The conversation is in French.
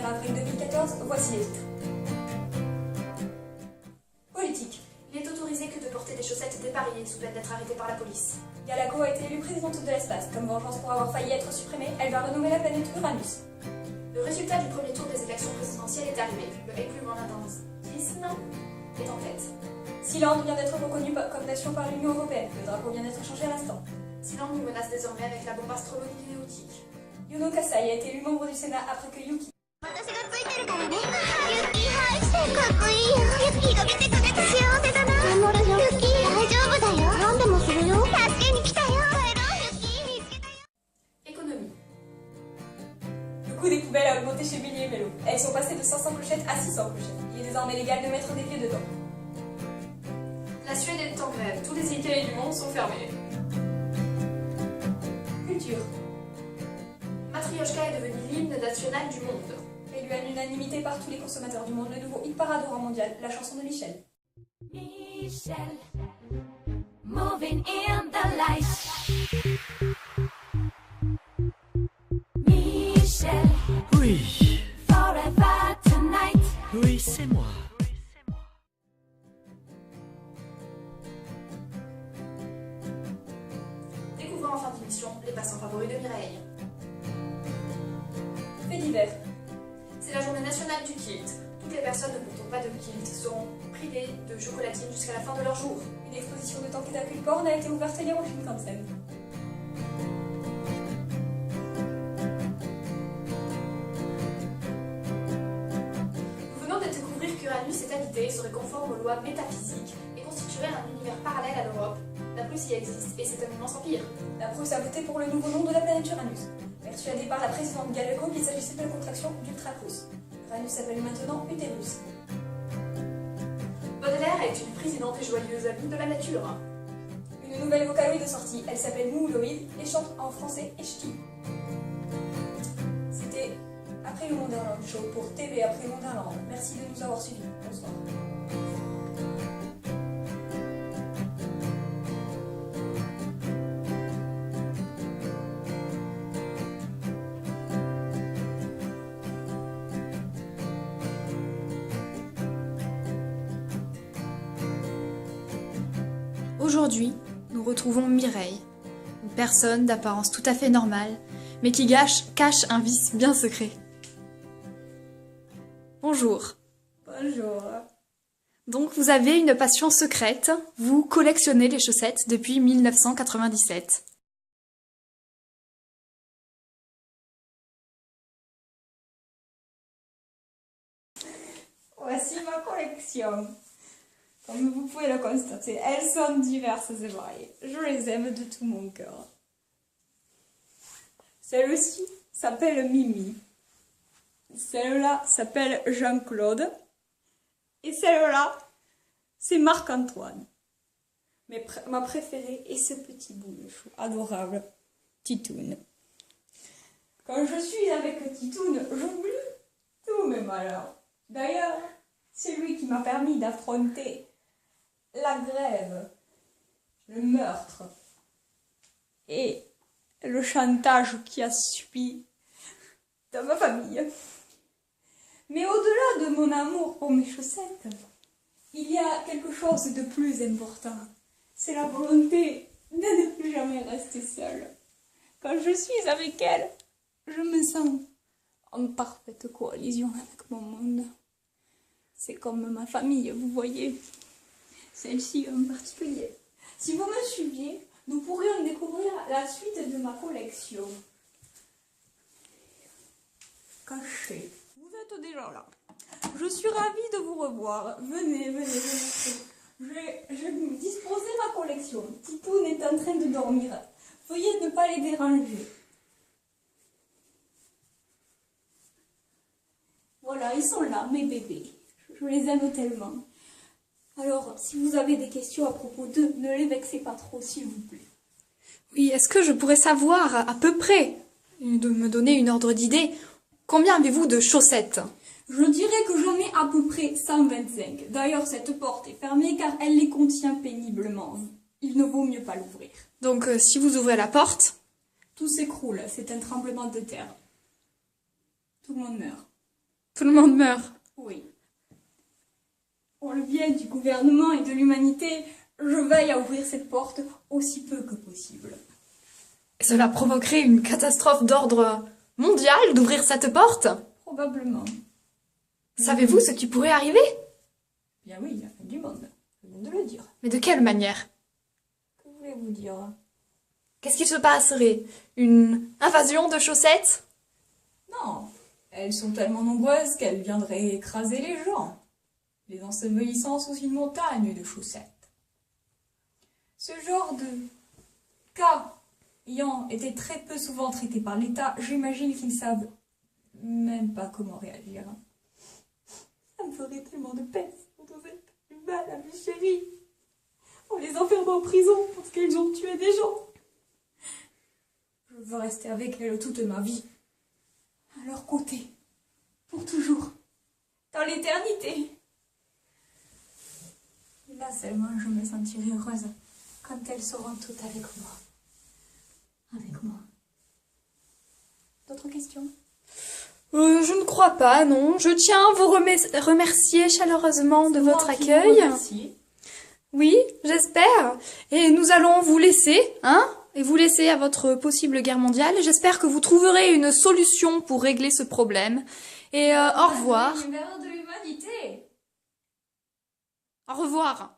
1er avril 2014, voici les titres. Politique. Il est autorisé que de porter des chaussettes dépareillées sous peine d'être arrêté par la police. Galago a été élue présidente de l'espace. Comme vengeance pour avoir failli être supprimée, elle va renommer la planète Uranus. Le résultat du premier tour des élections présidentielles est arrivé. Le épluvant-attentisme est en tête. Sealand vient d'être reconnue comme nation par l'Union européenne. Le drapeau vient d'être changé à l'instant. Sealand nous menace désormais avec la bombe astrologique néotique. Yuno Kasai a été élu membre du Sénat après que Yuki. Économie. Le coût des poubelles a augmenté chez Billy et Mello. Elles sont passées de 500 clochettes à 600 clochettes. Il est désormais légal de mettre des pieds dedans. La Suède est en grève. Tous les Ikea du monde sont fermés. Culture. Matryoshka est devenu l'hymne national du monde. Élu à l'unanimité par tous les consommateurs du monde, le nouveau hit parade au rang mondial, la chanson de Michel. Michel, moving in the light. Michel, Oui, forever tonight. oui, c'est moi. Découvrons en fin d'émission les passants favoris de Mireille. Fait divers. C'est la journée nationale du kilt. Toutes les personnes ne portant pas de kilt seront privées de chocolatine jusqu'à la fin de leur jour. Une exposition de tentacules porn a été ouverte hier au Shinkansen. Nous venons de découvrir qu'Uranus est habité, serait conforme aux lois métaphysiques et constituerait un univers parallèle à l'Europe. La Prusse y existe et c'est un immense empire. La Prusse a voté pour le nouveau nom de la planète Uranus. Persuadée par la présidente Galago qu'il s'agissait de la contraction d'Ultra-Prusse. Uranus s'appelle maintenant Utérus. Baudelaire est une présidente et joyeuse amie de la nature. Une nouvelle vocaloïde est sortie, elle s'appelle Mouloïd et chante en français et ch'ti. C'était Après le Wonderland Show pour TV Après le Wonderland. Merci de nous avoir suivis. Bonsoir. Aujourd'hui, nous retrouvons Mireille, une personne d'apparence tout à fait normale, mais qui cache un vice bien secret. Bonjour. Bonjour. Donc vous avez une passion secrète, vous collectionnez les chaussettes depuis 1997. Voici ma collection. Comme vous pouvez le constater, elles sont diverses et variées. Je les aime de tout mon cœur. Celle-ci s'appelle Mimi. Celle-là s'appelle Jean-Claude. Et celle-là, c'est Marc-Antoine. Mais ma préférée est ce petit bout de chou adorable, Titoune. Quand je suis avec Titoune, j'oublie tous mes malheurs. D'ailleurs, c'est lui qui m'a permis d'affronter la grève, le meurtre et le chantage qui a subi dans ma famille. Mais au-delà de mon amour pour mes chaussettes, il y a quelque chose de plus important. C'est la volonté de ne plus jamais rester seule. Quand je suis avec elle, je me sens en parfaite coalition avec mon monde. C'est comme ma famille, vous voyez. Celle-ci en particulier. Si vous me suiviez, nous pourrions découvrir la suite de ma collection. Cachée. Vous êtes déjà là. Je suis ravie de vous revoir. Venez, venez, venez. Je disposé ma collection. Titoune est en train de dormir. Veuillez ne pas les déranger. Voilà, ils sont là, mes bébés. Je les aime tellement. Alors, si vous avez des questions à propos d'eux, ne les vexez pas trop, s'il vous plaît. Oui, est-ce que je pourrais savoir à peu près, de me donner une ordre d'idée, combien avez-vous de chaussettes? Je dirais que j'en ai à peu près 125. D'ailleurs, cette porte est fermée car elle les contient péniblement. Il ne vaut mieux pas l'ouvrir. Donc, si vous ouvrez la porte... Tout s'écroule, c'est un tremblement de terre. Tout le monde meurt. Tout le monde meurt. Oui. Pour le bien du gouvernement et de l'humanité, je veille à ouvrir cette porte aussi peu que possible. Cela provoquerait une catastrophe d'ordre mondial d'ouvrir cette porte? Probablement. Savez-vous ce qui pourrait arriver? Bien oui, la fin du monde. Je viens de le dire. Mais de quelle manière? Que voulez-vous dire? Qu'est-ce qu'il se passerait? Une invasion de chaussettes? Non, elles sont tellement nombreuses qu'elles viendraient écraser les gens, les ensevelissant sous une montagne de chaussettes. Ce genre de cas ayant été très peu souvent traités par l'État, j'imagine qu'ils savent même pas comment réagir. Ça me ferait tellement de peine si on devait faire du mal à mes chéris, en les enfermant en prison parce qu'ils ont tué des gens. Je veux rester avec elles toute ma vie, à leur côté, pour toujours, dans l'éternité. Et là seulement je me sentirai heureuse quand elles seront toutes avec moi. Avec moi. D'autres questions? Je ne crois pas, non. Je tiens à vous remercier chaleureusement de votre accueil. Merci. Oui, j'espère. Et nous allons vous laisser, hein? Et vous laisser à votre possible guerre mondiale. J'espère que vous trouverez une solution pour régler ce problème. Et au revoir. De l'humanité. Au revoir.